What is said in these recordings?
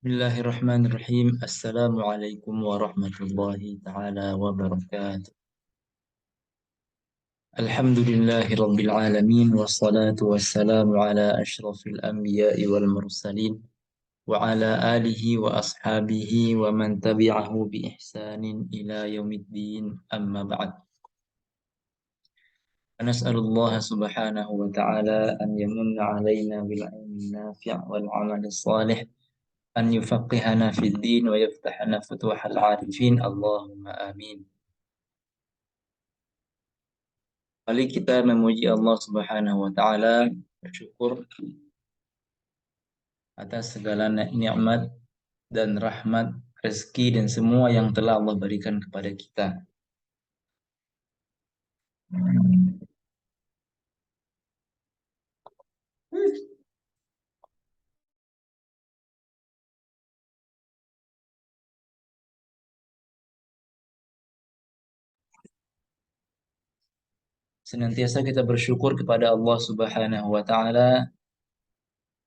Bismillahirrahmanirrahim. Assalamualaikum warahmatullahi taala wabarakatuh. Alhamdulillahi rabbil alamin wassalatu wassalamu ala asyrafil anbiya'i wal mursalin wa ala alihi wa ashabihi wa man tabi'ahu bi ihsanin ila yaumiddin amma ba'd. Nas'alullah subhanahu wa ta'ala an yamunna alaina bil ilmi nafi' wal amali salih an yufaqihana fid din wa yaftahana futuhal arifin. Allahumma amin. Kali kita memuji Allah Subhanahu wa taala, bersyukur atas segala nikmat dan rahmat, rezeki dan semua yang telah Allah berikan kepada kita. Senantiasa kita bersyukur kepada Allah Subhanahu wa taala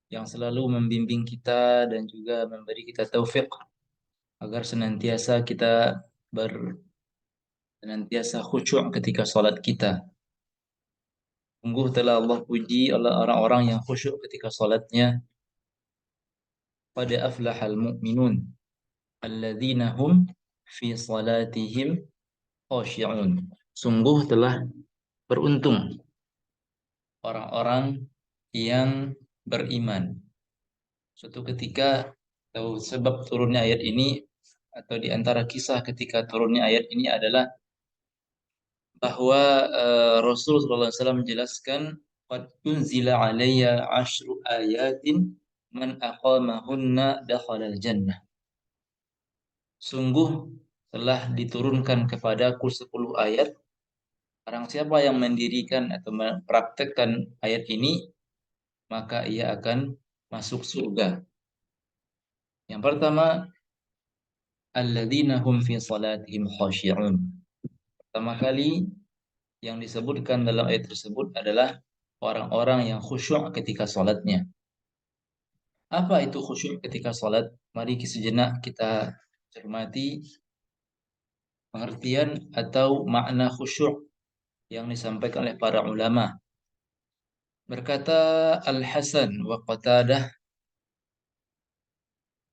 yang selalu membimbing kita dan juga memberi kita taufik agar senantiasa khusyuk ketika salat kita. Sungguh telah Allah puji oleh orang-orang yang khusyuk ketika salatnya. Qad aflahal mu'minun alladzina hum fi salatihim khashi'un. Sungguh telah beruntung orang-orang yang beriman. Suatu ketika atau sebab turunnya ayat ini atau di antara kisah ketika turunnya ayat ini adalah bahwa Rasul sallallahu alaihi wasallam menjelaskan qad unzila alayya 'ashru ayatin man aqamahunna dakhalal jannah. Sungguh telah diturunkan kepadaku 10 ayat. Barang siapa yang mendirikan atau mempraktekkan ayat ini, maka ia akan masuk surga. Yang pertama, alladzina hum fi salatihim khashi'un. Pertama kali yang disebutkan dalam ayat tersebut adalah orang-orang yang khusyuk ketika salatnya. Apa itu khusyuk ketika salat? Mari sejenak kita cermati pengertian atau makna khusyuk yang disampaikan oleh para ulama. Berkata Al-Hasan wa Qatadah,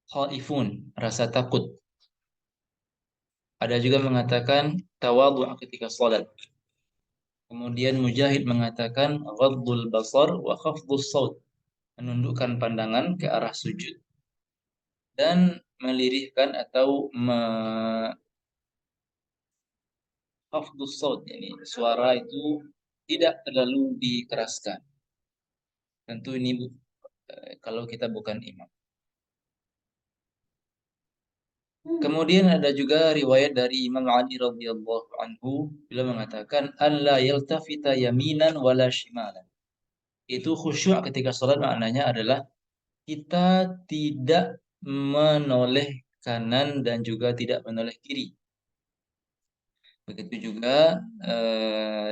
khaifun, rasa takut. Ada juga mengatakan tawadhu' ketika salat. Kemudian Mujahid mengatakan ghaddul basar wa khafdus saut, menundukkan pandangan ke arah sujud dan melirihkan atau khafdus saut, yani suara itu tidak terlalu dikeraskan. Tentu ini kalau kita bukan imam. Kemudian ada juga riwayat dari Imam Ali radhiyallahu anhu, beliau mengatakan alla yaltafita yaminan wala shimalan. Itu khusyuk ketika salat maknanya adalah kita tidak menoleh kanan dan juga tidak menoleh kiri. Begitu juga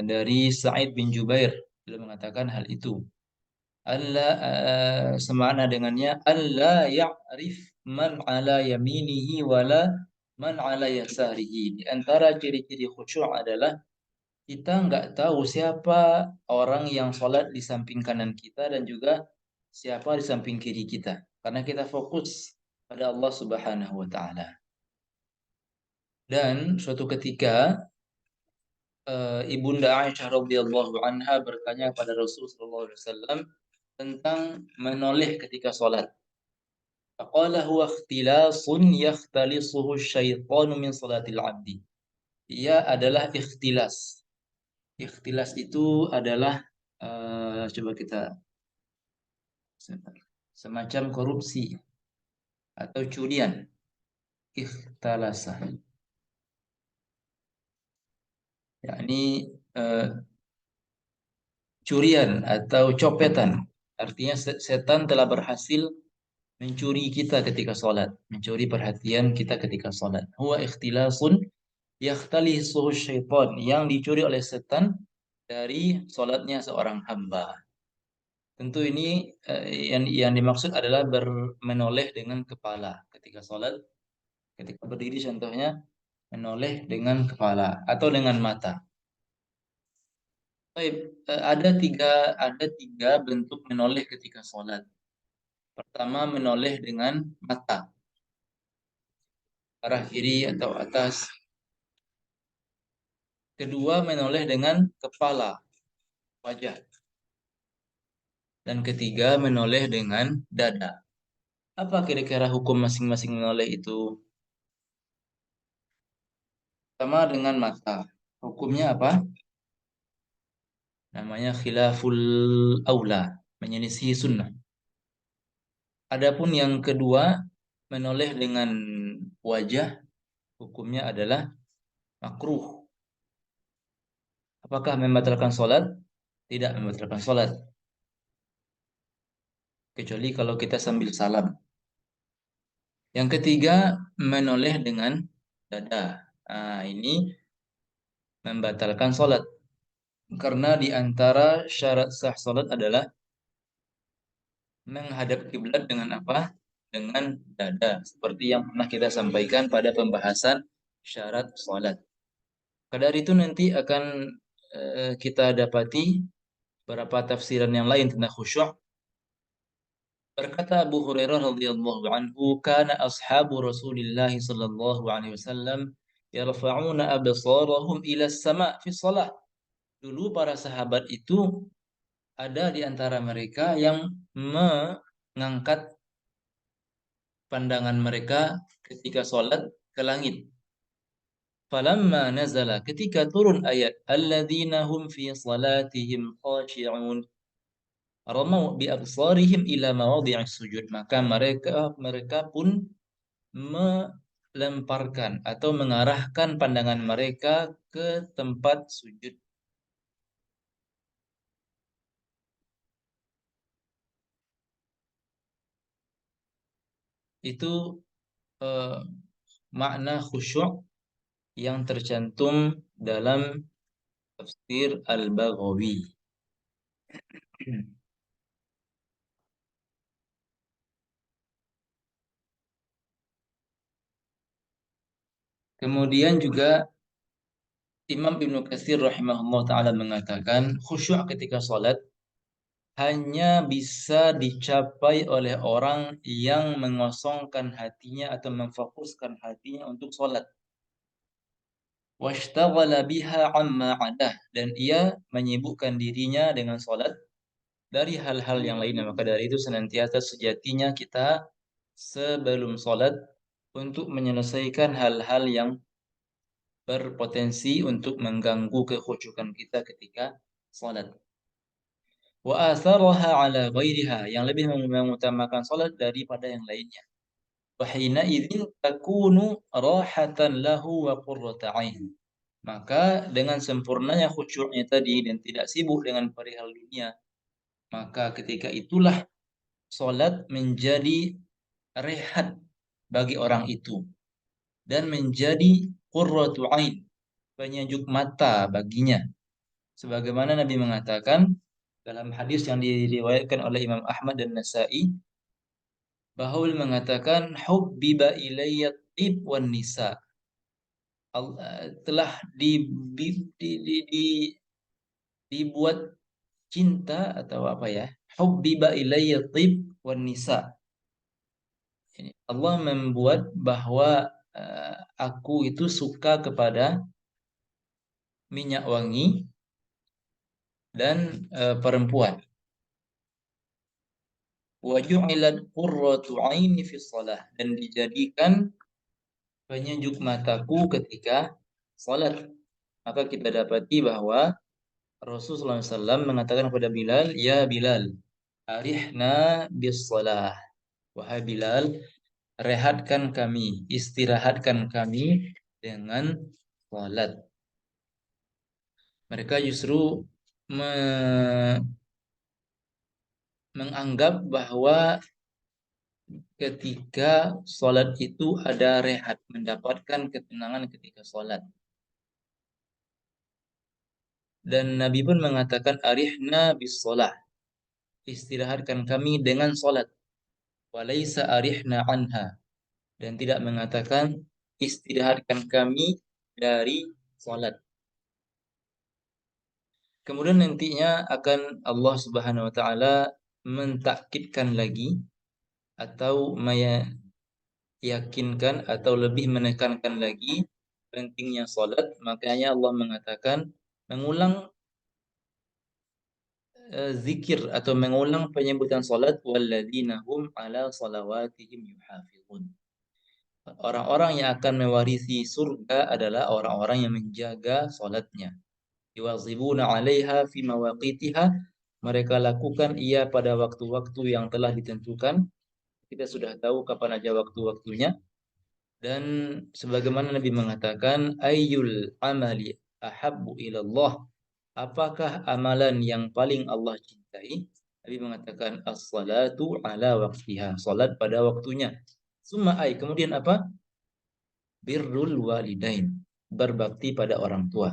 dari Sa'id bin Jubair, beliau mengatakan hal itu. Semakna dengannya alla ya'rif man ala yaminihi wala man ala yasarihi. Di antara ciri-ciri khusyuk adalah kita nggak tahu siapa orang yang sholat di samping kanan kita dan juga siapa di samping kiri kita, karena kita fokus pada Allah Subhanahu wa taala. Dan suatu ketika Ibunda Aisyah radhiyallahu anha bertanya kepada Rasulullah sallallahu alaihi wasallam tentang menoleh ketika sholat. Faqala huwa ikhtilasun yakhtalisuhu syaitanu min salatil abdi. Ia adalah ikhtilas. Ikhtilas itu adalah coba kita semacam korupsi atau curian. Ikhtalasa. Yakni curian atau copetan. Artinya setan telah berhasil mencuri kita ketika sholat, mencuri perhatian kita ketika sholat. Huwa ikhtilasun yakhtalisuhu syaitan, yang dicuri oleh setan dari sholatnya seorang hamba. Tentu ini yang dimaksud adalah menoleh dengan kepala ketika sholat, ketika berdiri contohnya menoleh dengan kepala atau dengan mata. Baik, ada tiga bentuk menoleh ketika sholat. Pertama menoleh dengan mata, arah kiri atau atas. Kedua menoleh dengan kepala, wajah. Dan ketiga menoleh dengan dada. Apa kira-kira hukum masing-masing menoleh itu? Pertama dengan mata. Hukumnya apa? Namanya khilaful aula, menyelisih sunnah. Adapun yang kedua, menoleh dengan wajah, hukumnya adalah makruh. Apakah membatalkan sholat? Tidak membatalkan sholat. Kecuali kalau kita sambil salam. Yang ketiga, menoleh dengan dada. Nah, ini membatalkan sholat. Karena di antara syarat sah sholat adalah menghadap kiblat dengan apa? Dengan dada. Seperti yang pernah kita sampaikan pada pembahasan syarat sholat. Pada hari itu nanti akan kita dapati beberapa tafsiran yang lain tentang khusyuk. Berkata Abu Hurairah radhiyallahu anhu, "Kana ashabu Rasulillah sallallahu alaihi wasallam yarfa'una absarahum ila as-sama' fi shalah." Dulu para sahabat itu ada di antara mereka yang mengangkat pandangan mereka ketika sholat ke langit. Falamma nazala, ketika turun ayat alladzina hum fi salatihim khashi'un ramau bi absarihim ila mawadhi'is sujud, maka mereka pun melemparkan atau mengarahkan pandangan mereka ke tempat sujud. Itu eh, makna khusyuk yang tercantum dalam tafsir Al-Baghawi. Kemudian juga Imam Ibnu Katsir rahimahullah taala mengatakan khusyuk ketika salat hanya bisa dicapai oleh orang yang mengosongkan hatinya atau memfokuskan hatinya untuk salat. Washtaghala biha amma adah, dan ia menyibukkan dirinya dengan salat dari hal-hal yang lainnya. Maka dari itu senantiasa sejatinya kita sebelum salat untuk menyelesaikan hal-hal yang berpotensi untuk mengganggu kekhusyukan kita ketika salat. Wa atharaha ala ghairiha, yang lebih mengutamakan salat daripada yang lainnya. Wa hina idzin takunu rahatan lahu wa qurrata ain. Maka dengan sempurnanya khusyuknya tadi dan tidak sibuk dengan perihal dunia, maka ketika itulah salat menjadi rehat bagi orang itu dan menjadi qurratu ain, penyejuk mata baginya. Sebagaimana Nabi mengatakan dalam hadis yang diriwayatkan oleh Imam Ahmad dan Nasa'i, bahwa beliau mengatakan hubbiba ilayya tib wan nisa. Telah dibuat cinta atau apa ya? Hubbiba ilayya tib wan nisa. Allah membuat bahwa aku itu suka kepada minyak wangi dan perempuan. Wa ju'ilat qurratu aini fi shalah, dan dijadikan penyejuk mataku ketika salat. Maka kita dapati bahwa Rasulullah SAW mengatakan kepada Bilal, "Ya Bilal, arihna bis salah." Wahai Bilal, rehatkan kami, istirahatkan kami dengan salat. Mereka justru menganggap bahwa ketika sholat itu ada rehat, mendapatkan ketenangan ketika sholat. Dan Nabi pun mengatakan arihna bis sholat. istirahatkan kami dengan salat. Walaysa arihna anha, dan tidak mengatakan istirahatkan kami dari salat. Kemudian nantinya akan Allah Subhanahu wa taala mentakkidkan lagi atau meyakinkan atau lebih menekankan lagi pentingnya salat. Makanya Allah mengatakan mengulang zikir atau mengulang penyebutan salat, walladzina hum ala salawatihim yuhafizun. Orang-orang yang akan mewarisi surga adalah orang-orang yang menjaga salatnya. Yuwazibuna 'alaiha fi mawaqitiha, mereka lakukan ia pada waktu-waktu yang telah ditentukan. Kita sudah tahu kapan aja waktu-waktunya. Dan sebagaimana Nabi mengatakan, ayyul amali ahabbu ilallah, apakah amalan yang paling Allah cintai? Nabi mengatakan as-salatu ala waqtiha, salat pada waktunya. Summa ay, kemudian apa? Birrul walidain, berbakti pada orang tua.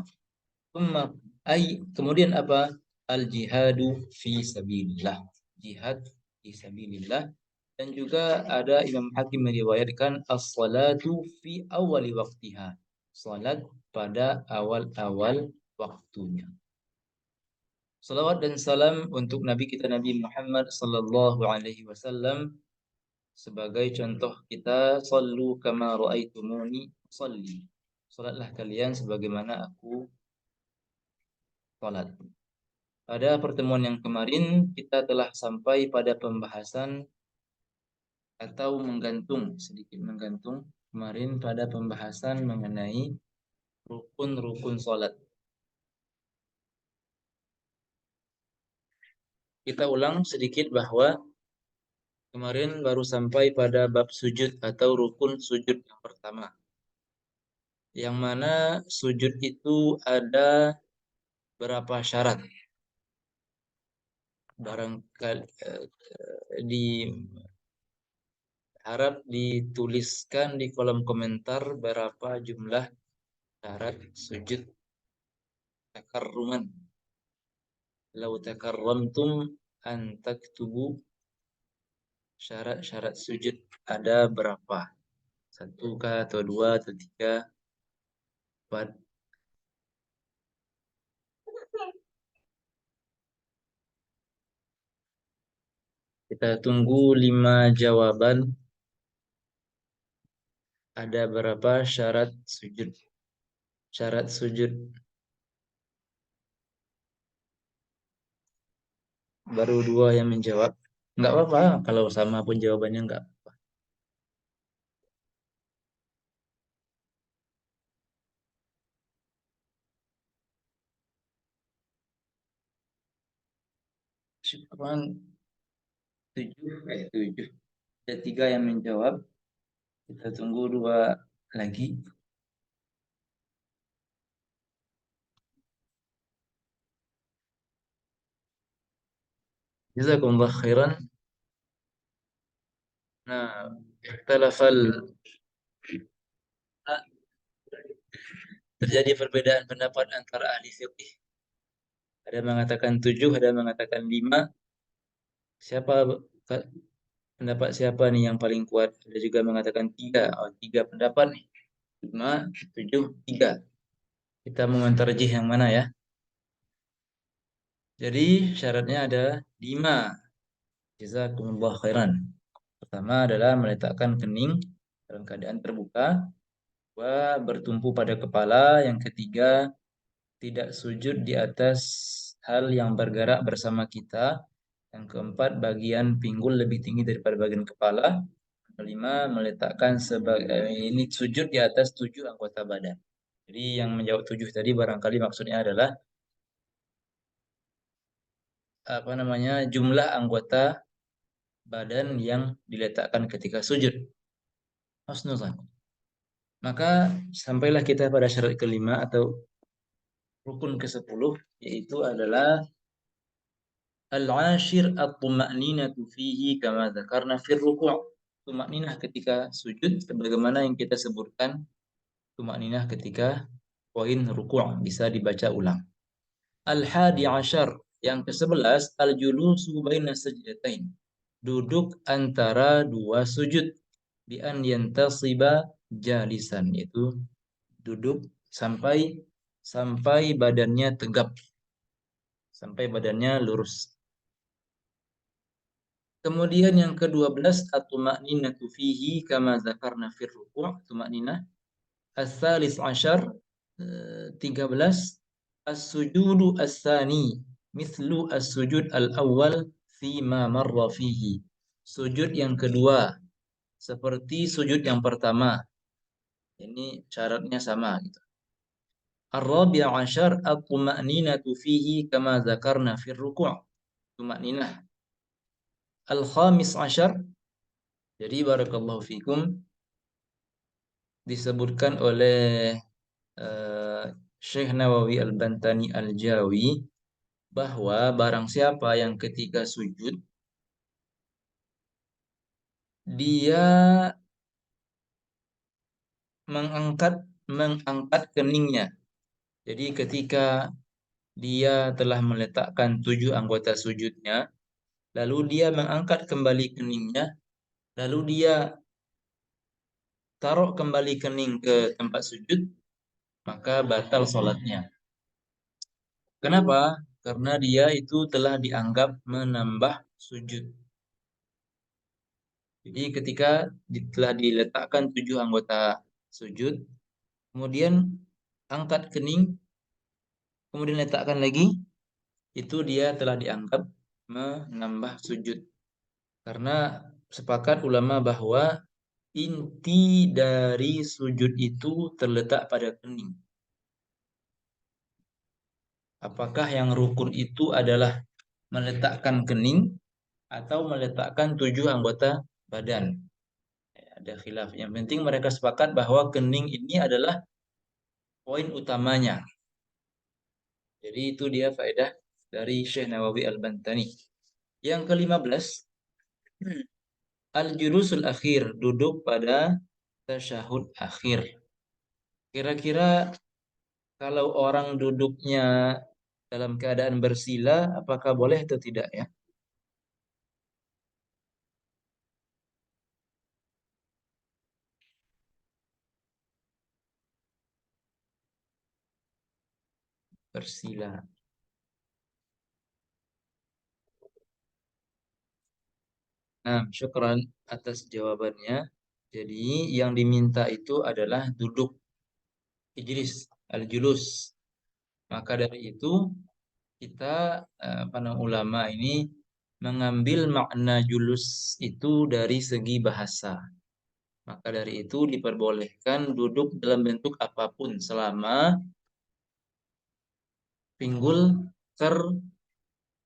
Summa ay, kemudian apa? Al jihadu fi sabilillah, jihad fi sabilillah. Dan juga ada Imam Hakim meriwayatkan as-salatu fi awali waktiha, salat pada awal-awal waktunya. Salawat dan salam untuk Nabi kita Nabi Muhammad sallallahu alaihi wasallam sebagai contoh kita, sallu kama raaitumuni shalli. Salatlah kalian sebagaimana aku salat. Pada pertemuan yang kemarin kita telah sampai pada pembahasan atau sedikit menggantung kemarin pada pembahasan mengenai rukun-rukun salat. Kita ulang sedikit bahwa kemarin baru sampai pada bab sujud atau rukun sujud yang pertama. Yang mana sujud itu ada berapa syarat. Barangkali diharap dituliskan di kolom komentar berapa jumlah syarat sujud takarruman. Lau takarramtum an taktubu, syarat-syarat sujud ada berapa? 1 kah atau 2 atau 3? 4? Kita tunggu 5 jawaban. Ada berapa syarat sujud? Syarat sujud. Baru 2 yang menjawab. Enggak apa-apa kalau sama pun jawabannya, enggak apa-apa. Syukran. 7. Ada 3 yang menjawab. Kita tunggu 2 lagi. Jazakumullah khairan. Nah, terjadi perbedaan pendapat antara ahli fiqih. Ada yang mengatakan 7, ada yang mengatakan 5. Siapa pendapat siapa nih yang paling kuat? Ada juga mengatakan 3. Oh, 3 pendapat nih. 5, 7, 3. Kita mau mentarjih yang mana ya? Jadi syaratnya ada 5. Jazakumullah khairan. Pertama adalah meletakkan kening dalam keadaan terbuka. 2, bertumpu pada kepala. Yang ketiga, tidak sujud di atas hal yang bergerak bersama kita. Yang keempat, bagian pinggul lebih tinggi daripada bagian kepala. Kelima, meletakkan ini sujud di atas 7 anggota badan. Jadi yang menjawab 7 tadi barangkali maksudnya adalah jumlah anggota badan yang diletakkan ketika sujud. Husnuzan. Maka sampailah kita pada syarat kelima atau rukun ke-10, yaitu adalah al-ashir at-tuma'ninatu fihi kama dzakarna fir ruku'. Tuma'ninah ketika sujud sebagaimana yang kita sebutkan tuma'ninah ketika poin ruku', bisa dibaca ulang. Al-hadi ashar, Yang ke-11 al-julusu baina sajdatain. Duduk antara dua sujud. Bi an yantasiba jalisan, itu duduk sampai sampai badannya tegap, sampai badannya lurus. Kemudian yang ke-12 at-tuma'ninatu fihi kama dzakarna fir ruku', tuma'ninah. As-salis asyar, 13 as-sujudu as-sani mithlu as-sujud al-awwal fi ma marra fihi. Sujud yang kedua seperti sujud yang pertama. Ini syaratnya sama gitu. Ar-rabi' asyar at-tuma'ninatu fihi kama dzakarna fir ruku', tuma'ninah. Al-khamis asyar, jadi barakallahu fikum, disebutkan oleh Syekh Nawawi Al-Bantani Al-Jawi bahwa barang siapa yang ketika sujud dia mengangkat keningnya. Jadi ketika dia telah meletakkan 7 anggota sujudnya, lalu dia mengangkat kembali keningnya, lalu dia taruh kembali kening ke tempat sujud, maka batal sholatnya. Kenapa? Karena dia itu telah dianggap menambah sujud. Jadi ketika telah diletakkan 7 anggota sujud, kemudian angkat kening, kemudian letakkan lagi, itu dia telah dianggap menambah sujud. Karena sepakat ulama bahwa inti dari sujud itu terletak pada kening. Apakah yang rukun itu adalah meletakkan kening atau meletakkan 7 anggota badan? Ada khilaf. Yang penting mereka sepakat bahwa kening ini adalah poin utamanya. Jadi itu dia faedah dari Syekh Nawawi Al-Bantani. Yang ke-15, al-julusul akhir, duduk pada tasyahud akhir. Kira-kira kalau orang duduknya dalam keadaan bersila, apakah boleh atau tidak ya? Bersila. Nah, syukran atas jawabannya. Jadi yang diminta itu adalah duduk, ijlis, al-julus. Maka dari itu kita para ulama ini mengambil makna julus itu dari segi bahasa. Maka dari itu diperbolehkan duduk dalam bentuk apapun selama pinggul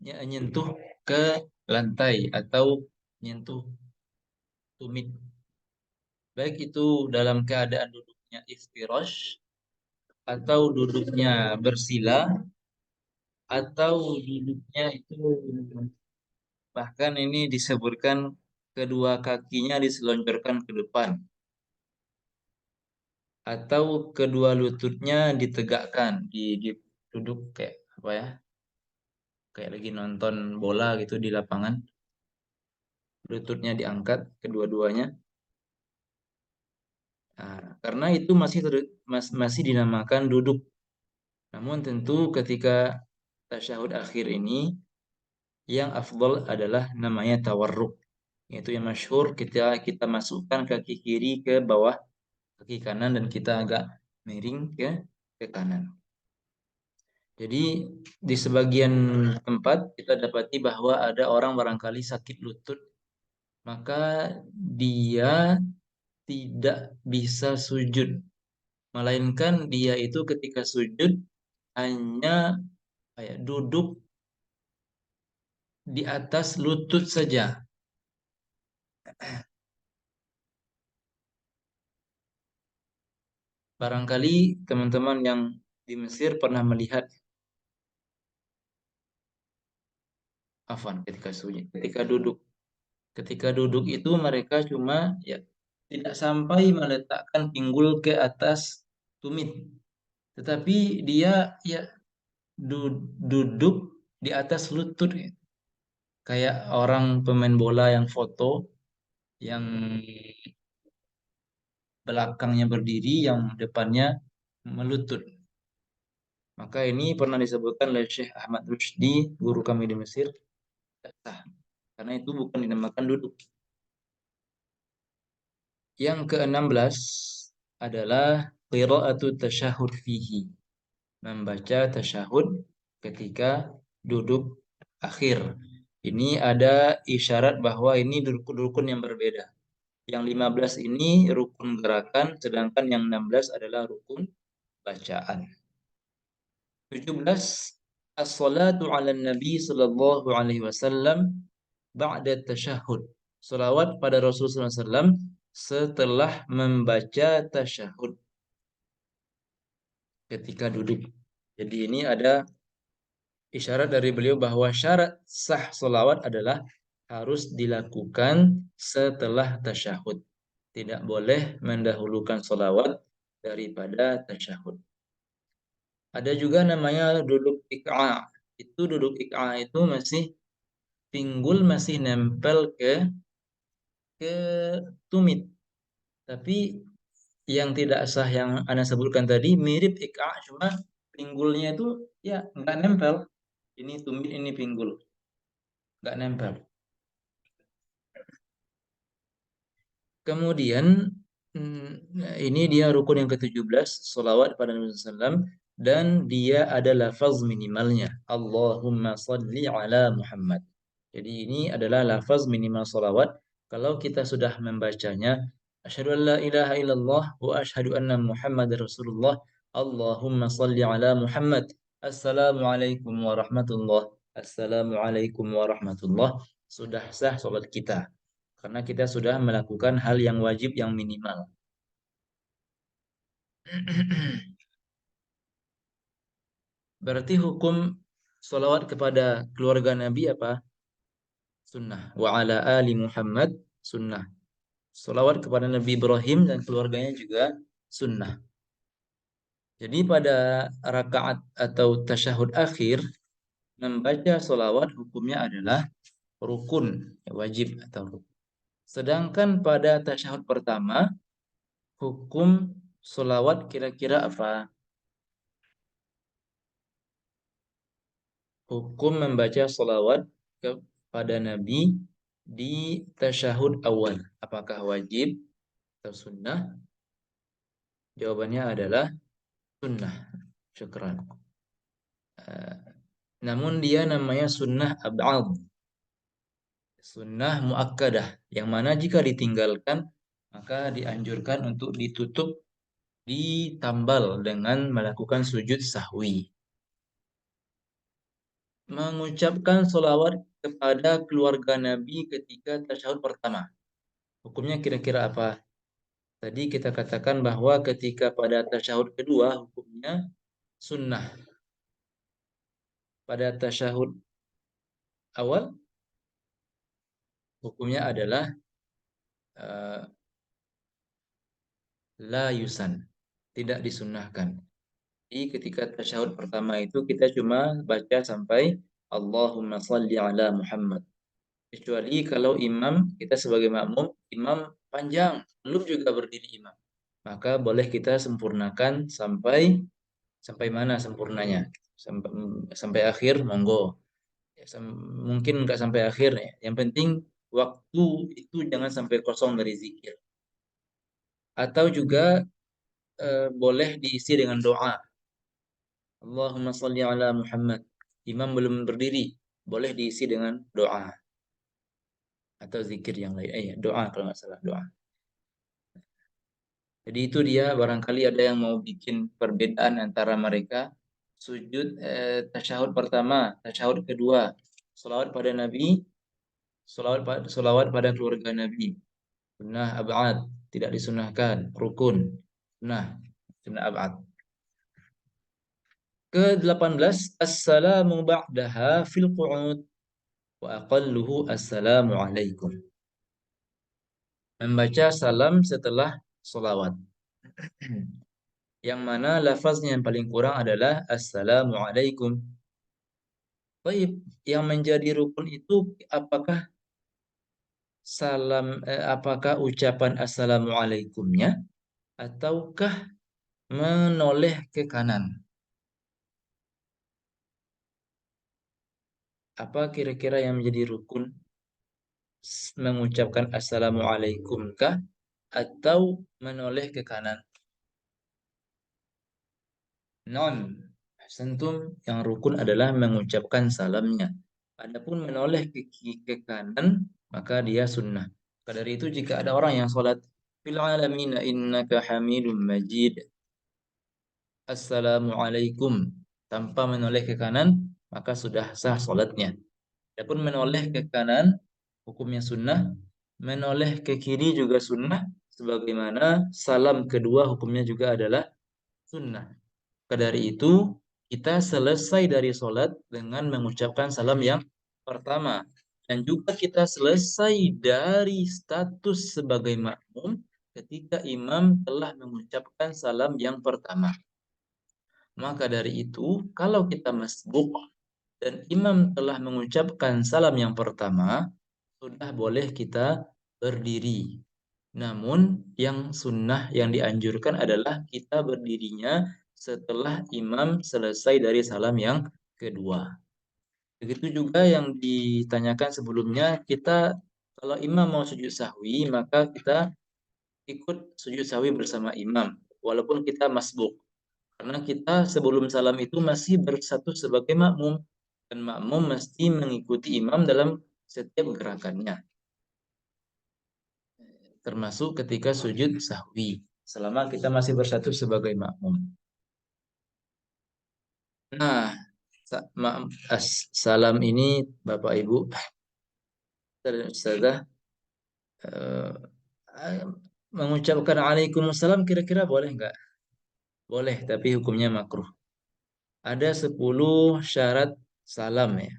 nyentuh ke lantai atau nyentuh tumit. Baik itu dalam keadaan duduknya iftirash atau duduknya bersila atau duduknya itu bahkan ini disebutkan kedua kakinya diselonjorkan ke depan atau kedua lututnya ditegakkan, duduk kayak apa ya? Kayak lagi nonton bola gitu di lapangan. Lututnya diangkat kedua-duanya. Nah, karena itu masih dinamakan duduk. Namun tentu ketika tasyahud akhir ini yang afdal adalah namanya tawarruk. Itu yang masyhur, kita masukkan kaki kiri ke bawah kaki kanan dan kita agak miring ke kanan. Jadi di sebagian tempat kita dapati bahwa ada orang barangkali sakit lutut, maka dia tidak bisa sujud, melainkan dia itu ketika sujud hanya kayak duduk di atas lutut saja. Barangkali teman-teman yang di Mesir pernah melihat ketika sujud, ketika duduk itu mereka cuma ya tidak sampai meletakkan pinggul ke atas tumit, tetapi dia ya duduk di atas lutut, kayak orang pemain bola yang foto, yang belakangnya berdiri, yang depannya melutut. Maka ini pernah disebutkan oleh Syekh Ahmad Rushdi, guru kami di Mesir, tidak sah. Karena itu bukan dinamakan duduk. Yang ke-16 adalah qira'atu tasyahud fihi. Membaca tasyahud ketika duduk akhir. Ini ada isyarat bahwa ini rukun-rukun yang berbeda. Yang 15 ini rukun gerakan, sedangkan yang 16 adalah rukun bacaan. 17 as-salatu 'ala nabi sallallahu alaihi wasallam ba'da tasyahud. Salawat pada Rasulullah SAW setelah membaca tasyahud ketika duduk. Jadi ini ada isyarat dari beliau bahwa syarat sah salawat adalah harus dilakukan setelah tasyahud. Tidak boleh mendahulukan salawat daripada tasyahud. Ada juga namanya duduk ik'a. Itu duduk ik'a itu masih pinggul masih nempel ke tumit. Tapi yang tidak sah yang Anda sebutkan tadi mirip ik'a, cuma pinggulnya itu ya nggak nempel. Ini tumit, ini pinggul, nggak nempel. Kemudian ini dia rukun yang ke-17, salawat pada Nabi SAW, dan dia ada lafaz minimalnya. Allahumma salli ala Muhammad. Jadi ini adalah lafaz minimal salawat. Kalau kita sudah membacanya, asyhadu an la ilaha illallah wa asyhadu anna Muhammad Rasulullah. Allahumma salli ala Muhammad. Assalamualaikum warahmatullah. Assalamualaikum warahmatullah. Sudah sah salat kita. Karena kita sudah melakukan hal yang wajib yang minimal. Berarti hukum salawat kepada keluarga Nabi apa? Sunnah. Wa ala ali Muhammad sunnah. Salawat kepada Nabi Ibrahim dan keluarganya juga sunnah. Jadi pada rakaat atau tasyahud akhir membaca salawat hukumnya adalah rukun, wajib atau rukun. Sedangkan pada tasyahud pertama hukum salawat kira-kira apa? Hukum membaca salawat kepada Nabi di tasyahud awal. Apakah wajib atau sunnah? Jawabannya adalah sunnah. Syukran. Namun dia namanya sunnah ab'ad. Sunnah muakkadah. Yang mana jika ditinggalkan, maka dianjurkan untuk ditutup, ditambal dengan melakukan sujud sahwi. Mengucapkan sholawat kepada keluarga Nabi ketika tasyahud pertama. Hukumnya kira-kira apa? Tadi kita katakan bahwa ketika pada tasyahud kedua hukumnya sunnah. Pada tasyahud awal hukumnya adalah uh, la yusan, tidak disunnahkan. Jadi ketika tasyahud pertama itu kita cuma baca sampai Allahumma salli ala Muhammad. Kecuali kalau imam, kita sebagai makmum, imam panjang, belum juga berdiri imam. Maka boleh kita sempurnakan sampai mana sempurnanya? Sampai akhir, monggo. Ya, mungkin nggak sampai akhir ya. Yang penting waktu itu jangan sampai kosong dari zikir. Atau juga boleh diisi dengan doa. Allahumma salli ala Muhammad. Imam belum berdiri, boleh diisi dengan doa atau zikir yang lain. Doa kalau nggak salah doa. Jadi itu dia, barangkali ada yang mau bikin perbedaan antara mereka. Sujud tasyahud pertama, tasyahud kedua, salawat pada Nabi, salawat pada keluarga Nabi. Sunnah ab'ad, tidak disunahkan. Rukun, sunnah ab'ad. Ke-18, assalamu ba'daha fil qu'ud wa aqalluhu assalamu alaikum. Membaca salam setelah salawat. Yang mana lafaznya yang paling kurang adalah assalamu alaikum. Baik, yang menjadi rukun itu apakah apakah ucapan assalamualaikumnya ataukah menoleh ke kanan? Apa kira-kira yang menjadi rukun? Mengucapkan assalamualaikum kah atau menoleh ke kanan? Non. Sentum yang rukun adalah mengucapkan salamnya. Adapun menoleh ke kanan, maka dia sunnah. Maka dari itu jika ada orang yang sholat fil alamin innaka hamidum majid, assalamualaikum, tanpa menoleh ke kanan, maka sudah sah sholatnya. Adapun menoleh ke kanan, hukumnya sunnah. Menoleh ke kiri juga sunnah. Sebagaimana salam kedua hukumnya juga adalah sunnah. Maka dari itu, kita selesai dari sholat dengan mengucapkan salam yang pertama. Dan juga kita selesai dari status sebagai makmum ketika imam telah mengucapkan salam yang pertama. Maka dari itu, kalau kita masbuk dan imam telah mengucapkan salam yang pertama, sudah boleh kita berdiri. Namun yang sunnah yang dianjurkan adalah kita berdirinya setelah imam selesai dari salam yang kedua. Begitu juga yang ditanyakan sebelumnya, kita kalau imam mau sujud sahwi, maka kita ikut sujud sahwi bersama imam, walaupun kita masbuk. Karena kita sebelum salam itu masih bersatu sebagai makmum, dan makmum mesti mengikuti imam dalam setiap gerakannya, termasuk ketika sujud sahwi, selama kita masih bersatu sebagai makmum. Nah, salam ini Bapak Ibu, Ustazah, eh, mengucapkan Waalaikumsalam kira-kira boleh nggak? Boleh, tapi hukumnya makruh. Ada 10 syarat salam ya.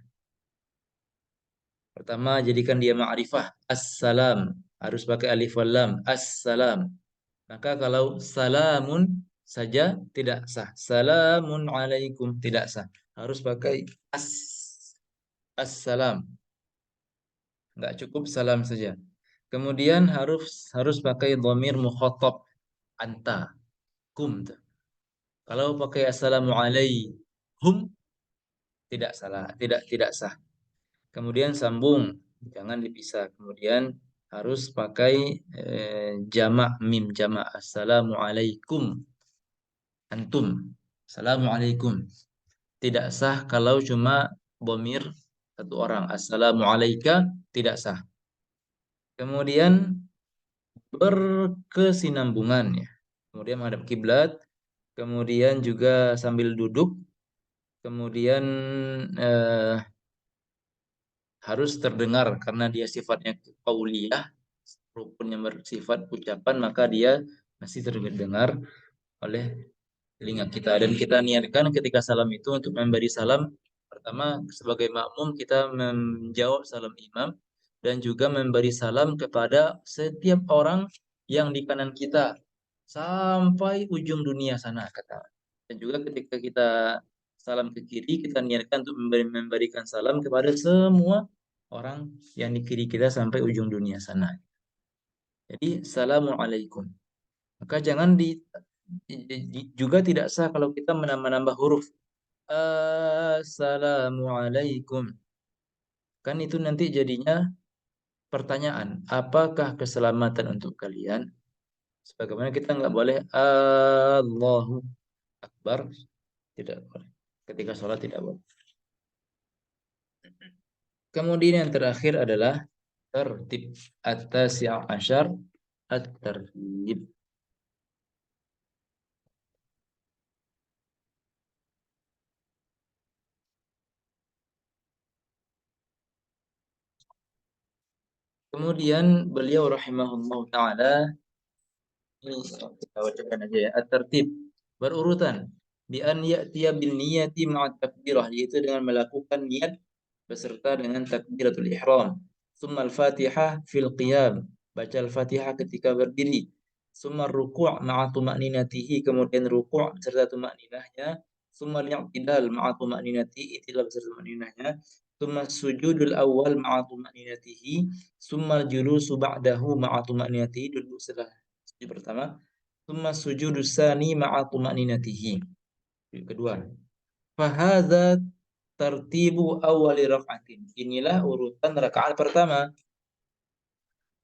Pertama, jadikan dia ma'rifah. Assalam. Harus pakai alif wal lam. Assalam. Maka kalau salamun saja tidak sah. Salamun alaikum tidak sah. Harus pakai as. Assalam. Nggak cukup salam saja. Kemudian harus pakai dhamir mukhatab anta. Kum. Kalau pakai assalamu alaikum tidak salah, tidak sah. Kemudian sambung, jangan dipisah. Kemudian harus pakai jamak mim jamak. Assalamualaikum antum. Assalamualaikum. Tidak sah kalau cuma bomir satu orang. Assalamualaikum tidak sah. Kemudian berkesinambungan ya. Kemudian menghadap kiblat. Kemudian juga sambil duduk. Kemudian eh, harus terdengar karena dia sifatnya qauliyah, rukun yang bersifat ucapan, maka dia masih terdengar oleh telinga kita. Dan kita niatkan ketika salam itu untuk memberi salam pertama sebagai makmum kita menjawab salam imam dan juga memberi salam kepada setiap orang yang di kanan kita sampai ujung dunia sana kata. Dan juga ketika kita salam ke kiri kita niatkan untuk memberikan salam kepada semua orang yang di kiri kita sampai ujung dunia sana. Jadi assalamualaikum. Maka jangan juga tidak sah kalau kita menambah-nambah huruf. Assalamualaikum. Kan itu nanti jadinya pertanyaan. Apakah keselamatan untuk kalian? Sebagaimana kita nggak boleh Allahu Akbar. Tidak boleh. Ketika sholat tidak boleh. Kemudian yang terakhir adalah tertib. At-tasi' asyar. At-tertib. Kemudian beliau rahimahullah ta'ala, ini kita bacakan aja ya. At-tertib. Berurutan. Bi an ya'tiya bin niyati ma'at takbirah. Yaitu dengan melakukan niat beserta dengan takbiratul ihram. Summa al-fatihah fil qiyam. Baca al-fatihah ketika berdiri. Summa ruku' ma'a tuma'ninatihi. Kemudian ruku' serta tuma'ninahnya. Summa al-i'tidal ma'a tuma'ninati, i'tidal beserta tuma'ninahnya. Summa sujudul awal ma'a tuma'ninatihi. Summa al-julusu ba'dahu ma'a tuma'ninatihi. Duduk setelah sujud pertama. Summa sujudus sani ma'a tuma'ninatihi. Yang kedua. Fahadha tartibu awali raka'atin. Inilah urutan rakaat pertama.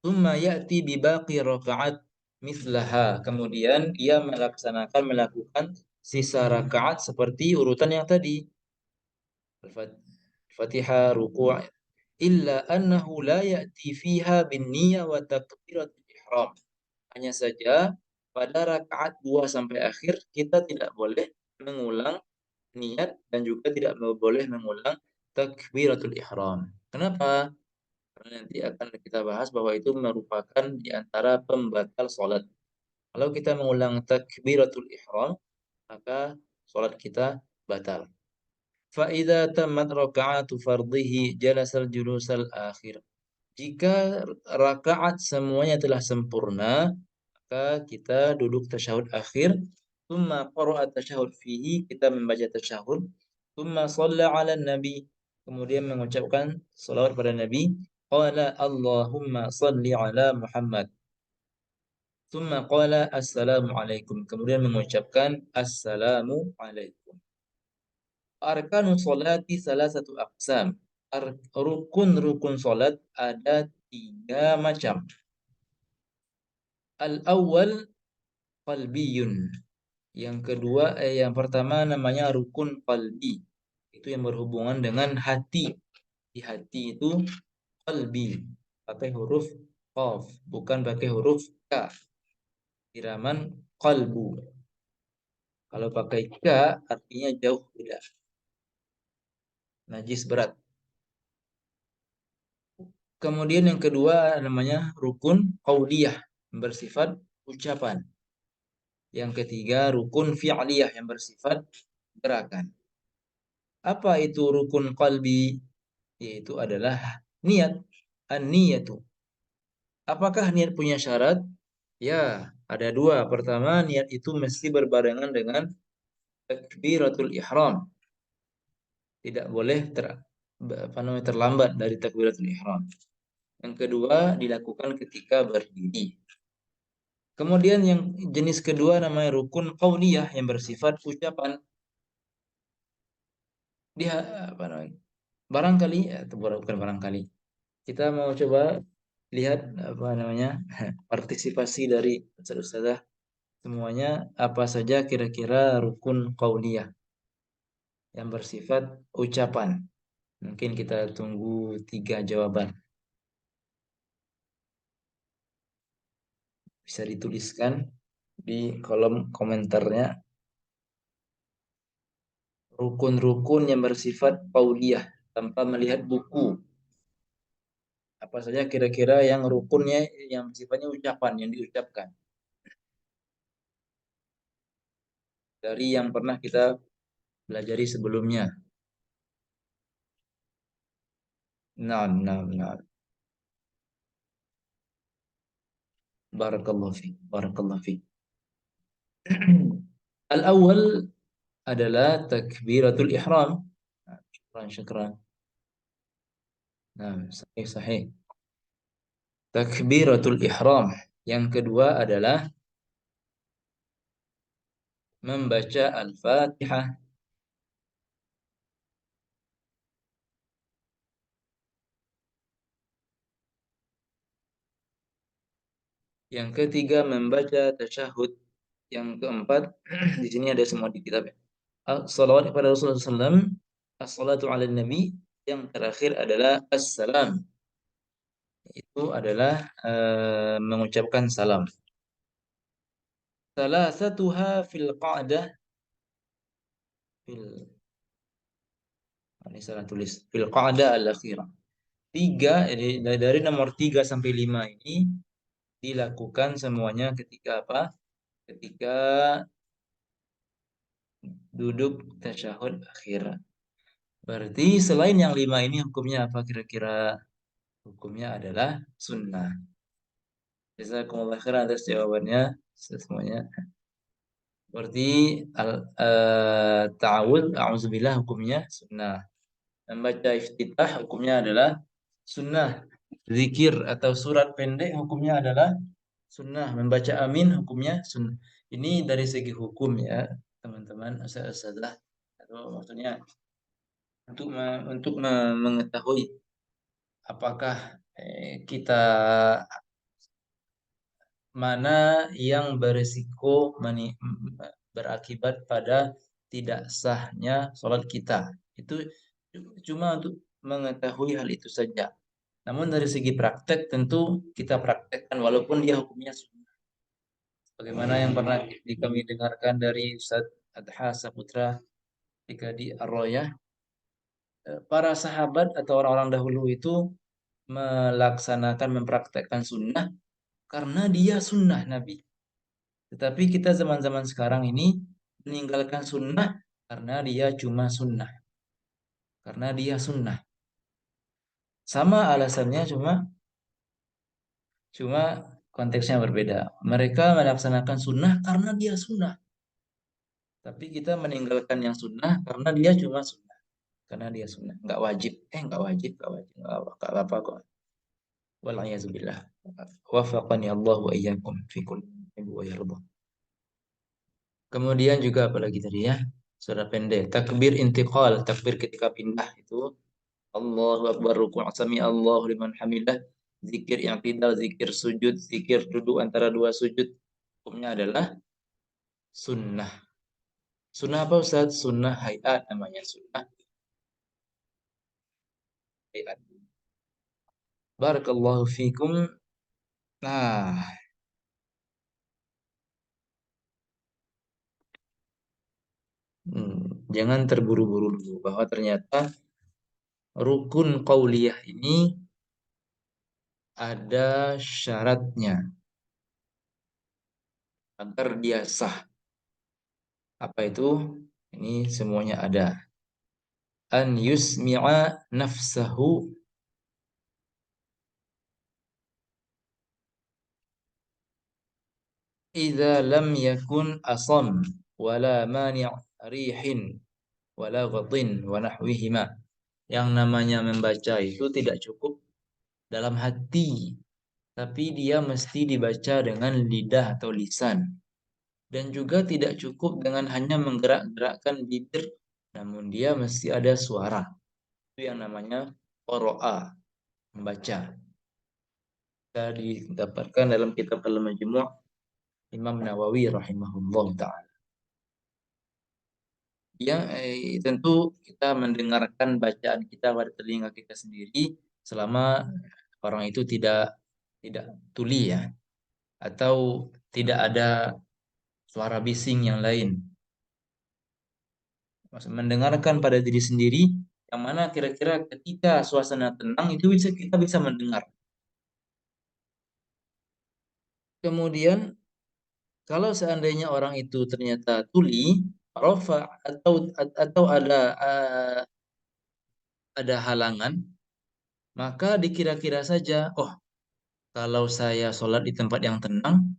Tsumma ya'ti bi baqi raka'at mislaha. Kemudian ia melakukan sisa rakaat seperti urutan yang tadi. Al-Fatihah, ruku', illa annahu la ya'ti fiha bin niyyah wa takbiratul ihram. Hanya saja pada rakaat 2 sampai akhir kita tidak boleh mengulang niat dan juga tidak boleh mengulang takbiratul ihram. Kenapa? Karena nanti akan kita bahas bahwa itu merupakan di antara pembatal sholat. Kalau kita mengulang takbiratul ihram, maka sholat kita batal. Fa'idha tamat raka'atu fardhihi jalasal julusal akhir. Jika rakaat semuanya telah sempurna, maka kita duduk tasyahud akhir. Tsumma qara'a tasyahud fihi, kita membaca tasyahud. Tsumma shalla 'ala nabi, kemudian mengucapkan salawat pada Nabi. Qala Allahumma shalli 'ala Muhammad. Tsumma qala assalamu alaikum, kemudian mengucapkan assalamu alaikum. Arkanu sholati salasatu aqsam. Rukun-rukun salat ada 3 macam. Al-awwal qalbiyun. Yang pertama namanya rukun qalbi. Itu yang berhubungan dengan hati. Di hati itu qalbi. Pakai huruf qaf, bukan pakai huruf ka. Siraman qalbu. Kalau pakai ka artinya jauh beda. Najis berat. Kemudian yang kedua namanya rukun qauliyah, bersifat ucapan. Yang ketiga rukun fi'liyah yang bersifat gerakan. Apa itu rukun qalbi? Yaitu adalah niat. An-niyatu. Apakah niat punya syarat? Ya, ada 2. Pertama, niat itu mesti berbarengan dengan takbiratul ihram. Tidak boleh terlambat dari takbiratul ihram. Yang kedua, dilakukan ketika berdiri. Kemudian yang jenis kedua namanya rukun qauliyah yang bersifat ucapan. Dia apa namanya? Barangkali atau bukan barangkali. Kita mau coba lihat apa namanya? Partisipasi dari ustaz-ustazah semuanya apa saja kira-kira rukun qauliyah yang bersifat ucapan. Mungkin kita tunggu 3 jawaban. Bisa dituliskan di kolom komentarnya. Rukun-rukun yang bersifat qauliyah tanpa melihat buku. Apa saja kira-kira yang rukunnya yang sifatnya ucapan yang diucapkan. Dari yang pernah kita pelajari sebelumnya. Nah. Barakallahu fi. Barakallahu fi. Al-awwal adalah takbiratul ihram. Nah, syukran. Nah, sahih. Takbiratul ihram. Yang kedua adalah membaca Al-Fatihah. Yang ketiga membaca tasyahud. Yang keempat di sini ada semua di kitab ya. Salawat kepada Rasulullah SAW. As-salatu ala nabi. Yang terakhir adalah as-salam. Itu adalah mengucapkan salam. Salah satuha fil qa'dah fil ini salah tulis fil qa'dah al-akhirah. 3 dari nomor 3 sampai 5 ini dilakukan semuanya ketika apa? Ketika duduk tasyahud akhir. Berarti selain yang 5 ini hukumnya apa kira-kira? Hukumnya adalah sunnah. Jazakumullah khairan atas jawabannya semuanya. Seperti ta'awud, a'udzubillah hukumnya sunnah. Membaca iftitah hukumnya adalah sunnah. Zikir atau surat pendek hukumnya adalah sunnah. Membaca amin hukumnya sunnah. Ini dari segi hukum ya, teman-teman, ustaz-ustazah. Atau maksudnya mengetahui apakah kita mana yang berisiko berakibat pada tidak sahnya sholat kita. Itu cuma untuk mengetahui hal itu saja. Namun dari segi praktek tentu kita praktekkan walaupun dia hukumnya sunnah. Bagaimana yang pernah kami dengarkan dari Ustaz Adha Saputra ketika di Ar-Royah, para sahabat atau orang-orang dahulu itu melaksanakan mempraktekkan sunnah karena dia sunnah Nabi. Tetapi kita zaman-zaman sekarang ini meninggalkan sunnah karena dia cuma sunnah. Karena dia sunnah. Sama alasannya cuma cuma konteksnya berbeda. Mereka melaksanakan sunnah karena dia sunnah. Tapi kita meninggalkan yang sunnah karena dia cuma sunnah. Karena dia sunnah. Nggak wajib. Nggak wajib. Nggak wajib. Nggak apa-apa kok. Wal'ayazubillah. Wafaqani Allah wa iyyakum fi kulli wa yarda. Kemudian juga apalagi tadi ya? Surah pendek. Takbir intiqal. Takbir ketika pindah itu. Allahu Akbar, ruku' sami Allahu liman hamidah, zikir i'tidal, zikir sujud, zikir duduk antara dua sujud. Hukumnya adalah sunnah. Sunnah apa Ustaz? Sunnah hayat namanya, sunnah hayat. Barakallahu fikum. Nah, jangan terburu-buru dulu bahwa ternyata rukun qauliyah ini ada syaratnya agar dia sah. Apa itu? Ini semuanya ada. An yusmi'a nafsahu idza lam yakun asam wala mani' rihin wala ghatin wa nahwihima. Yang namanya membaca itu tidak cukup dalam hati, tapi dia mesti dibaca dengan lidah atau lisan. Dan juga tidak cukup dengan hanya menggerak-gerakkan bibir, namun dia mesti ada suara. Itu yang namanya qira'a, membaca. Kita didapatkan dalam kitab Al-Majmu' Imam Nawawi rahimahullah ta'ala. Ya, tentu kita mendengarkan bacaan kita pada telinga kita sendiri selama orang itu tidak tuli ya, atau tidak ada suara bising yang lain. Maksud mendengarkan pada diri sendiri yang mana kira-kira ketika suasana tenang itu kita bisa mendengar. Kemudian kalau seandainya orang itu ternyata tuli, rofa atau ada halangan, maka dikira-kira saja, oh kalau saya sholat di tempat yang tenang,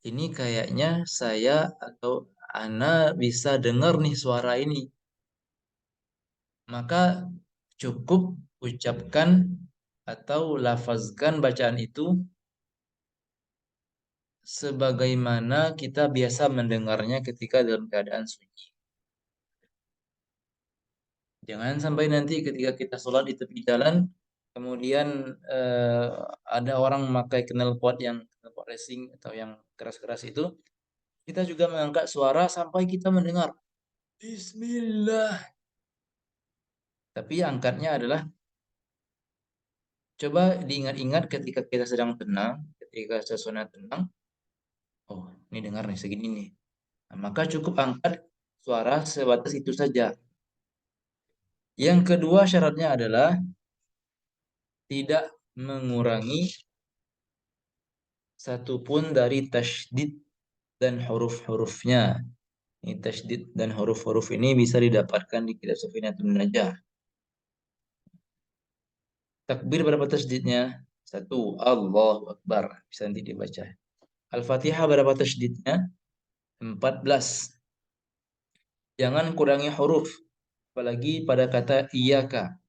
ini kayaknya saya atau Ana bisa dengar nih suara ini. Maka cukup ucapkan atau lafazkan bacaan itu sebagaimana kita biasa mendengarnya ketika dalam keadaan sunyi. Jangan sampai nanti ketika kita sholat di tepi jalan, kemudian ada orang memakai knalpot racing atau yang keras-keras itu, kita juga mengangkat suara sampai kita mendengar Bismillah. Tapi angkatnya adalah coba diingat-ingat ketika kita sedang tenang, ketika suasana tenang. Oh, ini dengar nih segini nih. Nah, maka cukup angkat suara sebatas itu saja. Yang kedua syaratnya adalah tidak mengurangi satupun dari tasydid dan huruf-hurufnya. Ini tasydid dan huruf-huruf ini bisa didapatkan di kitab Safinatun Najah. Takbir berapa tasydidnya? Satu, Allahu Akbar. Bisa nanti dibaca. Al-Fatihah berapa tasydidnya? 14. Jangan kurangi huruf, apalagi pada kata iyaka.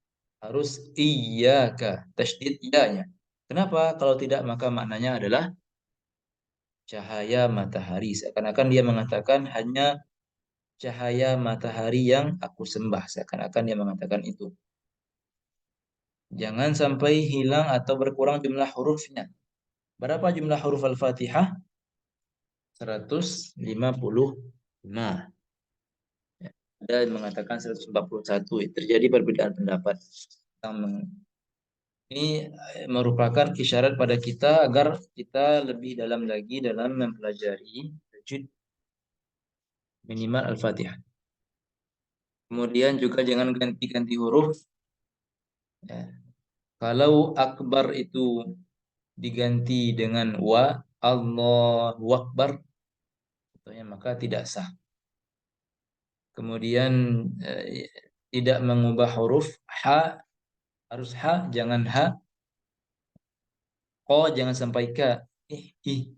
Harus iyaka, tasydid ya-nya. Kenapa? Kalau tidak maka maknanya adalah cahaya matahari. Seakan-akan dia mengatakan hanya cahaya matahari yang aku sembah. Seakan-akan dia mengatakan itu. Jangan sampai hilang atau berkurang jumlah hurufnya. Berapa jumlah huruf Al-Fatihah? 155. Ada yang mengatakan 141. Terjadi perbedaan pendapat. Ini merupakan isyarat pada kita agar kita lebih dalam lagi dalam mempelajari tajwid minimal Al-Fatihah. Kemudian juga jangan ganti-ganti huruf. Ya. Kalau akbar itu diganti dengan wa, Allahu Akbar, maka tidak sah. Kemudian tidak mengubah huruf ha, harus ha, jangan ha. Ko jangan sampai ka. Ih, ih,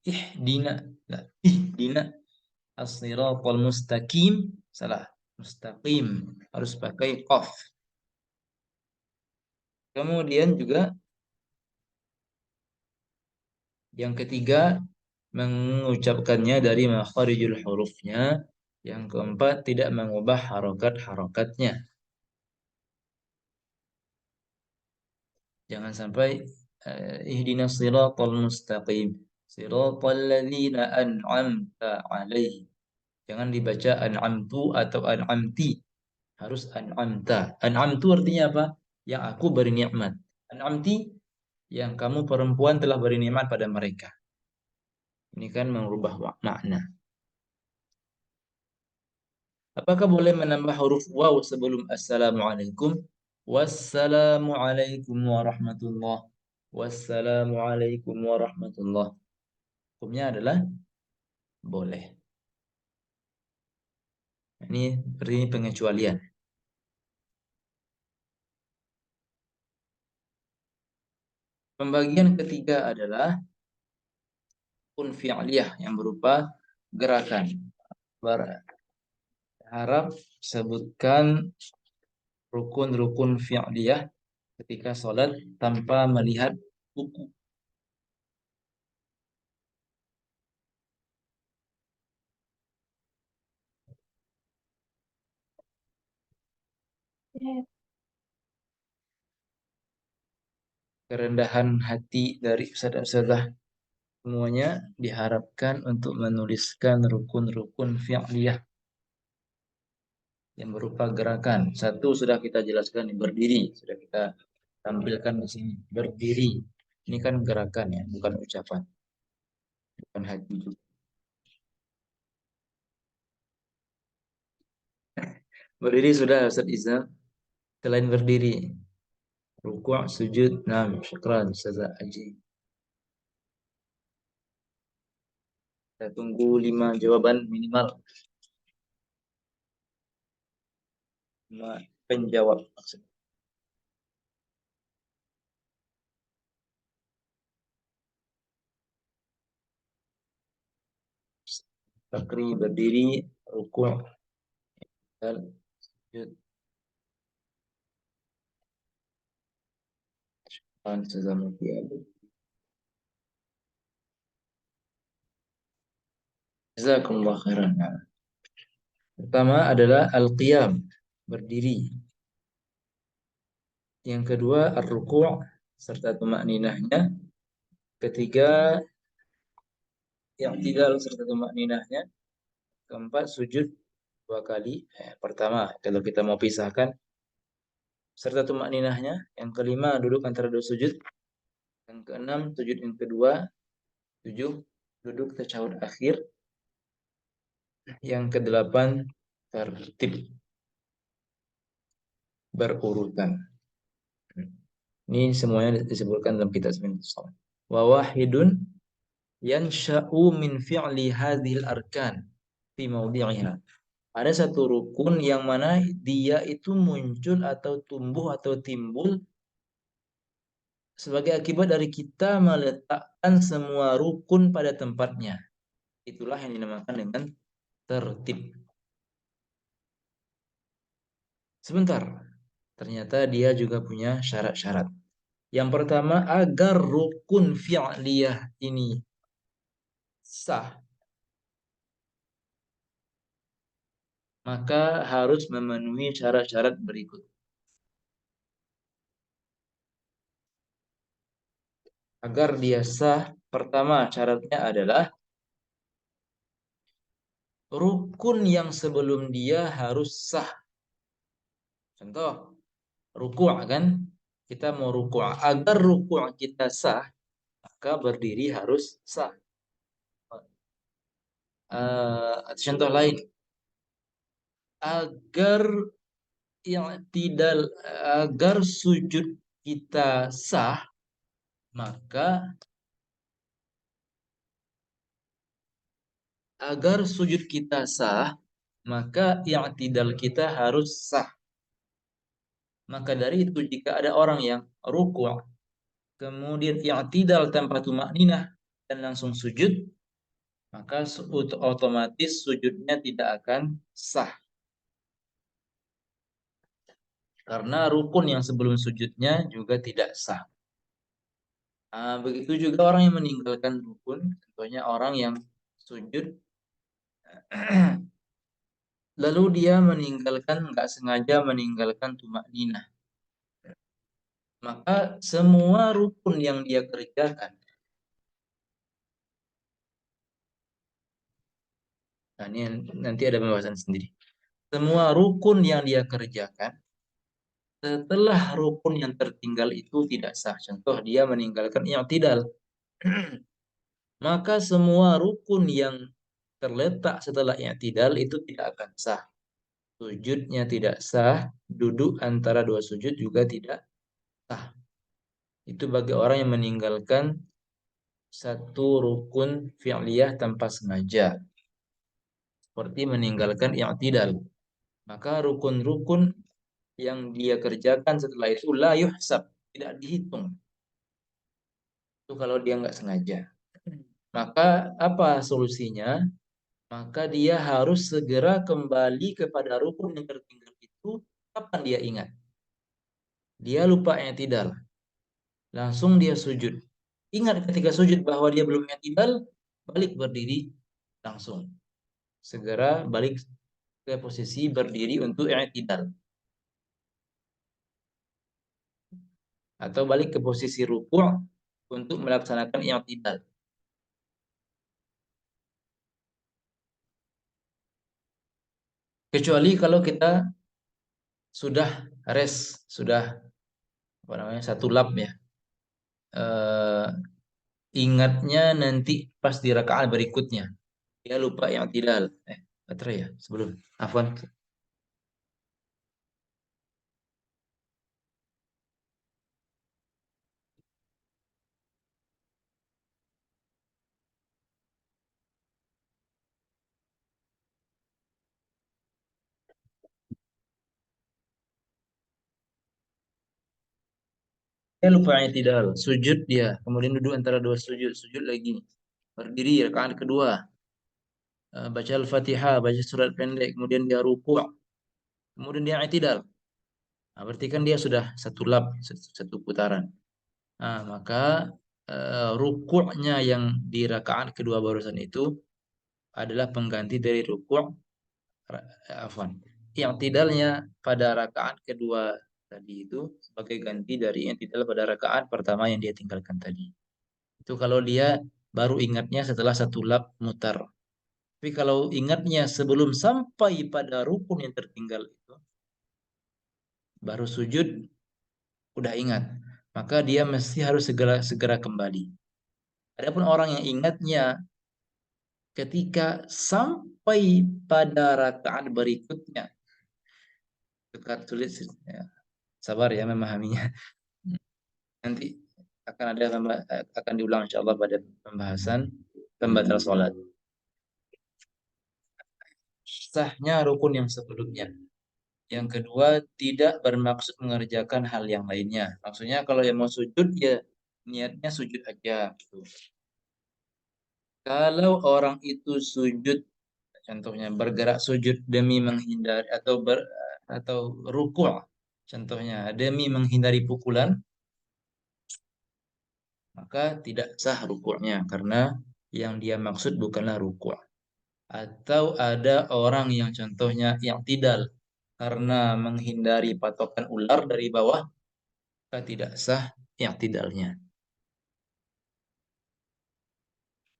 ih, dina, dina. As-siratal mustaqim, salah. Mustaqim harus pakai qaf. Kemudian juga yang ketiga mengucapkannya dari makharijul hurufnya. Yang keempat tidak mengubah harokat-harokatnya. Jangan sampai ihdinas siratal mustaqim, siratal ladzina an'amta alaihim. Jangan dibaca an'amtu atau an'amti. Harus an'amta. An'amtu artinya apa? Yang aku beri nikmat. An'amti, yang kamu perempuan telah beri nikmat pada mereka. Ini kan merubah makna. Apakah boleh menambah huruf waw sebelum assalamualaikum? Wassalamualaikum warahmatullah. Wassalamualaikum warahmatullah. Hukumnya adalah boleh. Ini pengecualian. Pembagian ketiga adalah kun fi'liyah yang berupa gerakan. Berharap sebutkan rukun-rukun fi'liyah ketika sholat tanpa melihat buku. Kerendahan hati dari ustadzah semuanya diharapkan untuk menuliskan rukun-rukun fi'liyah yang berupa gerakan. Satu sudah kita jelaskan, berdiri, sudah kita tampilkan di sini. Berdiri. Ini kan gerakan ya, bukan ucapan, bukan hati juga. Berdiri sudah Ustaz Iza. Selain berdiri, rukuk, sujud, syukran Ustazah Aji. Kita tunggu 5 jawaban minimal. 5 penjawab maksudnya. Fakri berdiri, rukuk, dan sujud. Jazakumullah khairan. Pertama adalah al-qiyam, berdiri. Yang kedua ar-ruku' serta tumakninahnya. Ketiga yang tidak serta tumakninahnya. Keempat sujud 2 kali. Pertama kalau kita mau pisahkan serta tumakninahnya. Yang kelima duduk antara dua sujud. Yang keenam sujud yang kedua. 7 duduk tasyahud akhir. Yang kedelapan tertib berurutan. Ini semuanya disebutkan dalam kitab Sunnah Salat. Wa wahidun yansha'u min fi'li hadhil arkan fi mawdi'iha. Ada satu rukun yang mana dia itu muncul atau tumbuh atau timbul sebagai akibat dari kita meletakkan semua rukun pada tempatnya. Itulah yang dinamakan dengan tertib. Sebentar, ternyata dia juga punya syarat-syarat. Yang pertama, agar rukun fi'liyah ini sah, maka harus memenuhi syarat-syarat berikut. Agar dia sah, pertama syaratnya adalah rukun yang sebelum dia harus sah. Contoh, ruku' kan? Kita mau ruku'. Agar ruku' kita sah, maka berdiri harus sah. Contoh lain, agar yang tidak agar sujud kita sah, maka agar sujud kita sah, maka i'tidal kita harus sah. Maka dari itu jika ada orang yang ruku', kemudian i'tidal tanpa tumakninah dan langsung sujud, maka otomatis sujudnya tidak akan sah. Karena rukun yang sebelum sujudnya juga tidak sah. Begitu juga orang yang meninggalkan rukun, contohnya orang yang sujud lalu dia nggak sengaja meninggalkan tumakninah, maka semua rukun yang dia kerjakan, nah ini nanti ada pembahasan sendiri. Semua rukun yang dia kerjakan setelah rukun yang tertinggal itu tidak sah. Contoh dia meninggalkan i'tidal, maka semua rukun yang terletak setelah i'tidal itu tidak akan sah. Sujudnya tidak sah, duduk antara dua sujud juga tidak sah. Itu bagi orang yang meninggalkan satu rukun fi'liyah tanpa sengaja, seperti meninggalkan i'tidal. Maka rukun-rukun yang dia kerjakan setelah itu la yuhsab, tidak dihitung. Itu kalau dia nggak sengaja. Maka apa solusinya? Maka dia harus segera kembali kepada rukun yang tertinggal itu kapan dia ingat. Dia lupa i'tidal, langsung dia sujud. Ingat ketika sujud bahwa dia belum i'tidal, balik berdiri langsung. Segera balik ke posisi berdiri untuk i'tidal. Atau balik ke posisi ruku' untuk melaksanakan i'tidal. Kecuali kalau kita sudah rest, sudah apa namanya satu lap ya. Eh, Ingatnya nanti pas di rakaat berikutnya. Dia lupa i'tidal. Baterai ya sebelum. Afwan. Dia lupa i'tidal, sujud dia, kemudian duduk antara dua sujud, sujud lagi. Berdiri rakaat kedua, baca Al-Fatihah, baca surat pendek, kemudian dia ruku', kemudian dia i'tidal. Nah, berarti kan dia sudah satu lap, satu putaran. Nah, maka rukuknya yang di rakaat kedua barusan itu adalah pengganti dari rukuk, afwan. I'tidalnya pada rakaat kedua tadi itu sebagai ganti dari i'tidal pada rakaat pertama yang dia tinggalkan tadi. Itu kalau dia baru ingatnya setelah satu lap mutar. Tapi kalau ingatnya sebelum sampai pada rukun yang tertinggal itu, baru sujud, udah ingat. Maka dia mesti harus segera segera kembali. Adapun orang yang ingatnya ketika sampai pada rakaat berikutnya, dekat sulit ya, sabar ya memahaminya. Nanti akan ada akan diulang insyaallah pada pembahasan pembatal sholat. Sahnya rukun yang sebelumnya. Yang kedua, tidak bermaksud mengerjakan hal yang lainnya. Maksudnya kalau yang mau sujud, ya niatnya sujud aja gitu. Kalau orang itu sujud, contohnya bergerak sujud demi menghindari atau rukuk, contohnya demi menghindari pukulan, maka tidak sah rukuknya karena yang dia maksud bukanlah rukuk. Atau ada orang yang contohnya yang tidak karena menghindari patokan ular dari bawah, maka tidak sah yang tidalnya.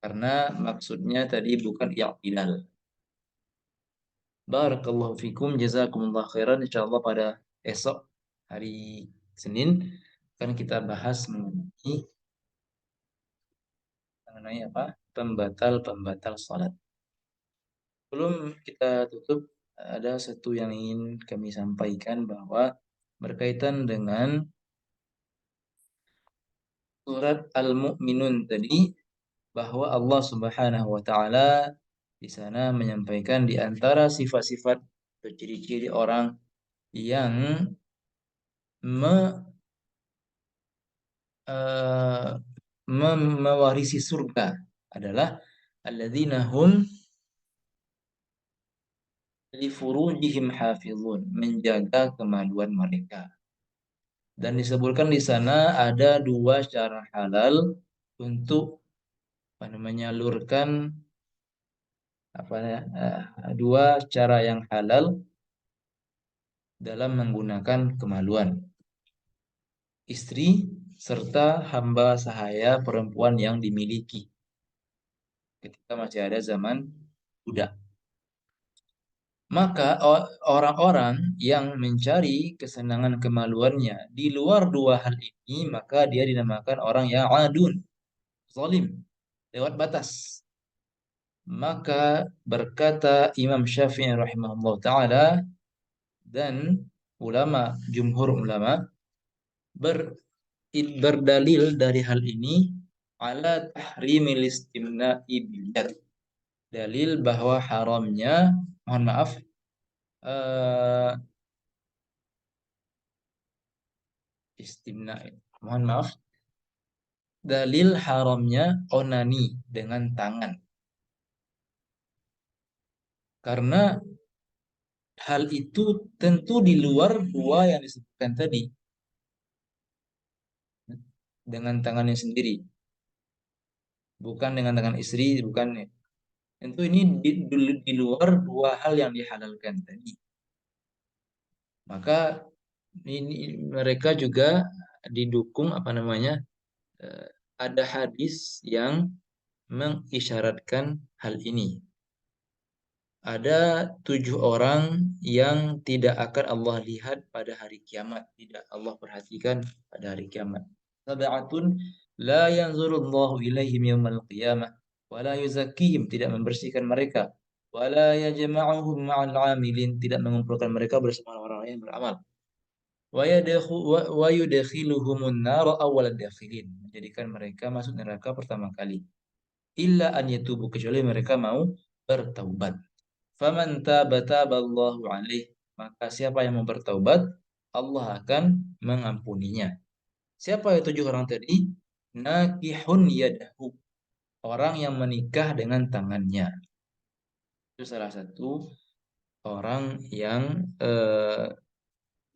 Karena maksudnya tadi bukan yang tidal. Barakallahu fikum, jazakumullah khairan. Insyaallah pada esok hari Senin akan kita bahas mengenai apa? Pembatal-pembatal salat. Sebelum kita tutup, ada satu yang ingin kami sampaikan bahwa berkaitan dengan surat Al-Mu'minun tadi, bahwa Allah Subhanahu wa taala di sana menyampaikan di antara sifat-sifat atau ciri-ciri orang yang me, eh, mewarisi surga adalah alladzina hum li furujihim hafizun, menjaga kemaluan mereka. Dan disebutkan di sana ada dua cara halal untuk apa namanya lurkan apa ya, dua cara yang halal dalam menggunakan kemaluan. Istri serta hamba sahaya perempuan yang dimiliki ketika masih ada zaman budak. Maka orang-orang yang mencari kesenangan kemaluannya di luar dua hal ini, maka dia dinamakan orang yang adun, zalim, lewat batas. Maka berkata Imam Syafi'i rahimahullah taala dan jumhur ulama ber, berdalil dari hal ini ala tahrimil istimna'i bil yad. Dalil bahwa haramnya, mohon maaf, eh, istimna, mohon maaf, dalil haramnya onani dengan tangan. Karena hal itu tentu di luar dua yang disebutkan tadi dengan tangannya sendiri, bukan dengan tangan istri, bukan. Tentu ini di luar dua hal yang dihalalkan tadi. Maka ini mereka juga didukung apa namanya, eh, ada hadis yang mengisyaratkan hal ini. Ada 7 orang yang tidak akan Allah lihat pada hari kiamat, tidak Allah perhatikan pada hari kiamat. Sab'atun la yanzurullahu ilaihim yaumal qiyamah wa la yuzakkihim, tidak membersihkan mereka, wa la yajma'uhum ma'al 'amilin, tidak mengumpulkan mereka bersama orang-orang yang beramal. Wa yudkhiluhumun nar awwal dakhilin, menjadikan mereka masuk neraka pertama kali. Illa an yatubu, kecuali mereka mau bertaubat. Faman taba taballahu alaih, maka siapa yang mau bertaubat, Allah akan mengampuninya. Siapa yang 7 orang tadi? Nakihun yadahu, orang yang menikah dengan tangannya. Itu salah satu orang yang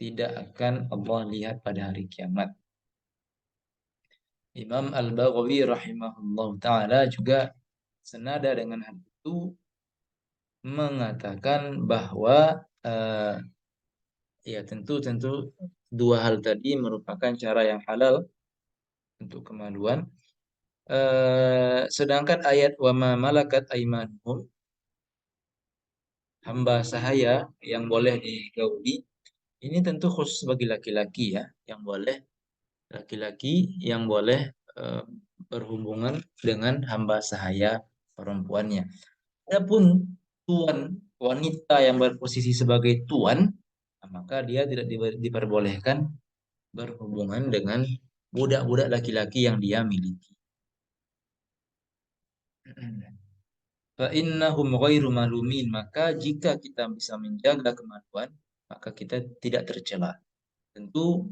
tidak akan Allah lihat pada hari kiamat. Imam Al-Baghawi rahimahullah ta'ala juga senada dengan hal itu mengatakan bahwa ya tentu dua hal tadi merupakan cara yang halal untuk kemaluan. Sedangkan ayat wa ma malakat aimanuhum, hamba sahaya yang boleh digauli, ini tentu khusus bagi laki-laki ya, yang boleh, laki-laki yang boleh eh, berhubungan dengan hamba sahaya perempuannya. Adapun tuan, wanita yang berposisi sebagai tuan, maka dia tidak diperbolehkan berhubungan dengan budak-budak laki-laki yang dia miliki. Fa innahum ghairu malumin, maka jika kita bisa menjaga kemaluan, maka kita tidak tercela. Tentu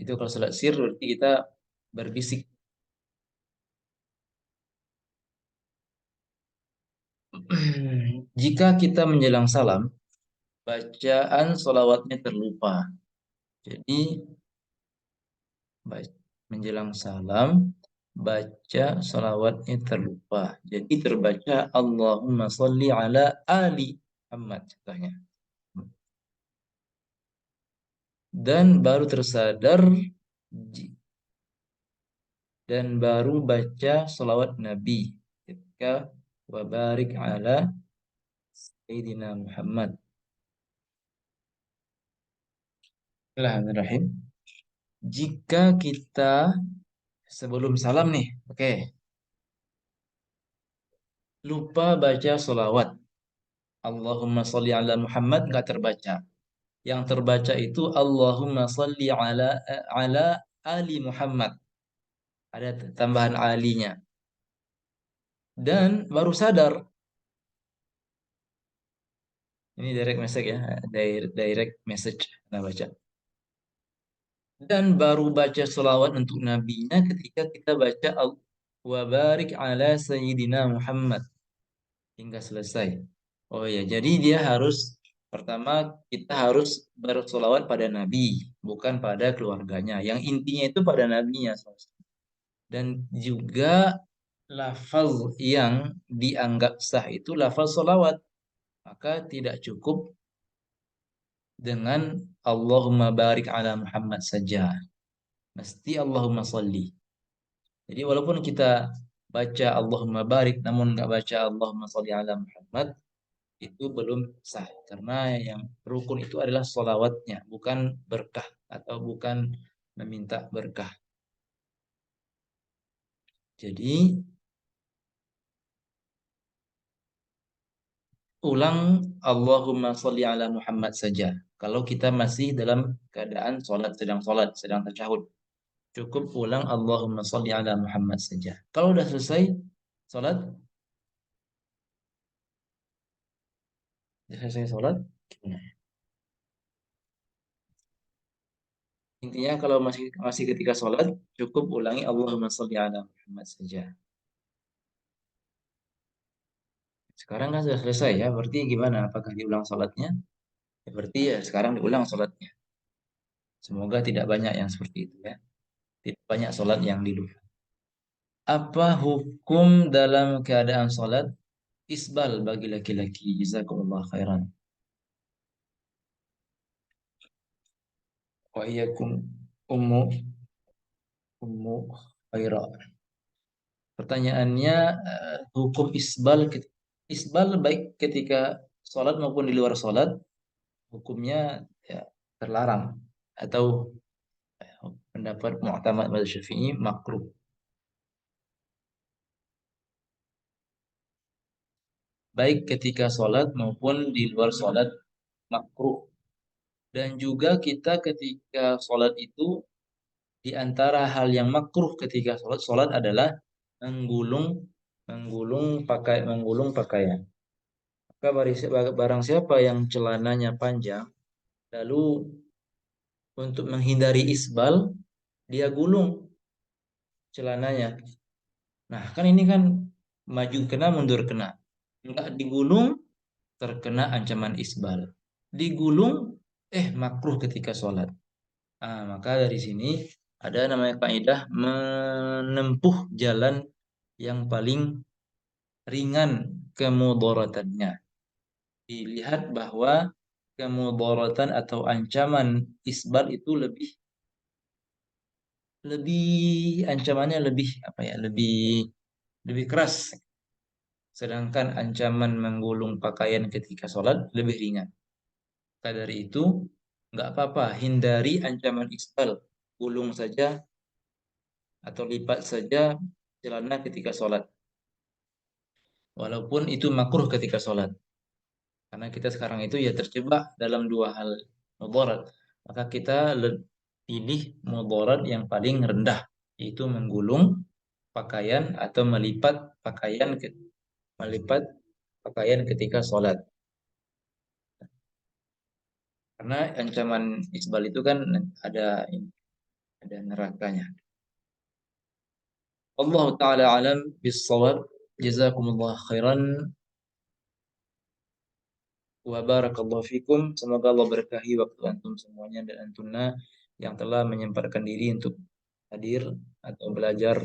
Itu kalau salat sir berarti kita berbisik. Jika kita menjelang salam, bacaan solawatnya terlupa. Jadi menjelang salam, baca solawatnya terlupa. Jadi terbaca Allahumma sholli ala ali Muhammad contohnya. Dan baru tersadar dan baru baca solawat Nabi ketika wabarik ala Sayyidina Muhammad. Bismillahirrahmanirrahim. Jika kita sebelum salam nih, oke, lupa baca solawat Allahumma sholli ala Muhammad nggak terbaca. Yang terbaca itu Allahumma sholli ala ali Muhammad. Ada tambahan alinya. Dan baru sadar, ini direct message ya, direct message nah baca. Dan baru baca selawat untuk nabinya ketika kita baca wa barik ala sayyidina Muhammad hingga selesai. Oh ya, jadi dia harus pertama kita harus bersolawat pada Nabi, bukan pada keluarganya. Yang intinya itu pada nabinya. Dan juga lafaz yang dianggap sah itu lafaz solawat. Maka tidak cukup dengan Allahumma barik ala Muhammad saja. Mesti Allahumma salli. Jadi walaupun kita baca Allahumma barik namun nggak baca Allahumma salli ala Muhammad, itu belum sah. Karena yang rukun itu adalah solawatnya, bukan berkah atau bukan meminta berkah. Jadi ulang Allahumma sholli ala Muhammad saja. Kalau kita masih dalam keadaan sholat, sedang tasyahud. Cukup ulang Allahumma sholli ala Muhammad saja. Kalau udah selesai sholat, gimana? Intinya kalau masih masih ketika sholat, cukup ulangi Allahumma sholli ala Muhammad saja. Sekarang kan sudah selesai ya, berarti gimana? Apakah diulang sholatnya? Ya, berarti ya sekarang diulang sholatnya. Semoga tidak banyak yang seperti itu ya. Tidak banyak sholat yang dilupa. Apa hukum dalam keadaan sholat isbal bagi laki-laki? Jazakumullah khairan. Wa iyyakum ummu ummu khaira. Pertanyaannya hukum isbal baik ketika sholat maupun di luar sholat hukumnya ya, terlarang atau pendapat mu'tamad mazhab Syafi'i makruh. Baik ketika sholat maupun di luar sholat makruh. Dan juga kita ketika sholat itu di antara hal yang makruh ketika sholat adalah menggulung menggulung pakaian. Maka barang siapa yang celananya panjang lalu untuk menghindari isbal dia gulung celananya. Nah, kan ini kan maju kena mundur kena. Enggak digulung terkena ancaman isbal. Digulung makruh ketika sholat. Maka dari sini ada namanya kaidah menempuh jalan yang paling ringan kemudaratannya. Dilihat bahwa kemudaratan atau ancaman isbal itu lebih lebih ancamannya lebih apa ya lebih keras. Sedangkan ancaman menggulung pakaian ketika sholat lebih ringan. Maka dari itu nggak apa-apa hindari ancaman isbal. Gulung saja atau lipat saja celana ketika sholat. Walaupun itu makruh ketika sholat. Karena kita sekarang itu ya terjebak dalam dua hal mudarat. Maka kita pilih mudarat yang paling rendah. Yaitu menggulung pakaian atau melipat pakaian ketika sholat. Karena ancaman isbal itu kan ada ada nerakanya. Allah taala alam bis-shawab. Jazakumullah khairan wa barakallahu fikum. Semoga Allah berkahi waktu antum semuanya dan antuna yang telah menyempatkan diri untuk hadir atau belajar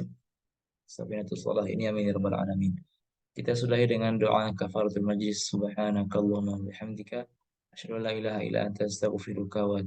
Sabinatus Shalah ini, amin ya rabbal alamin. Kita sudahi dengan doa kafaratul majlis. Subhanakallahumma wa bihamdika asyhadu an la ilaha illa anta astaghfiruka wa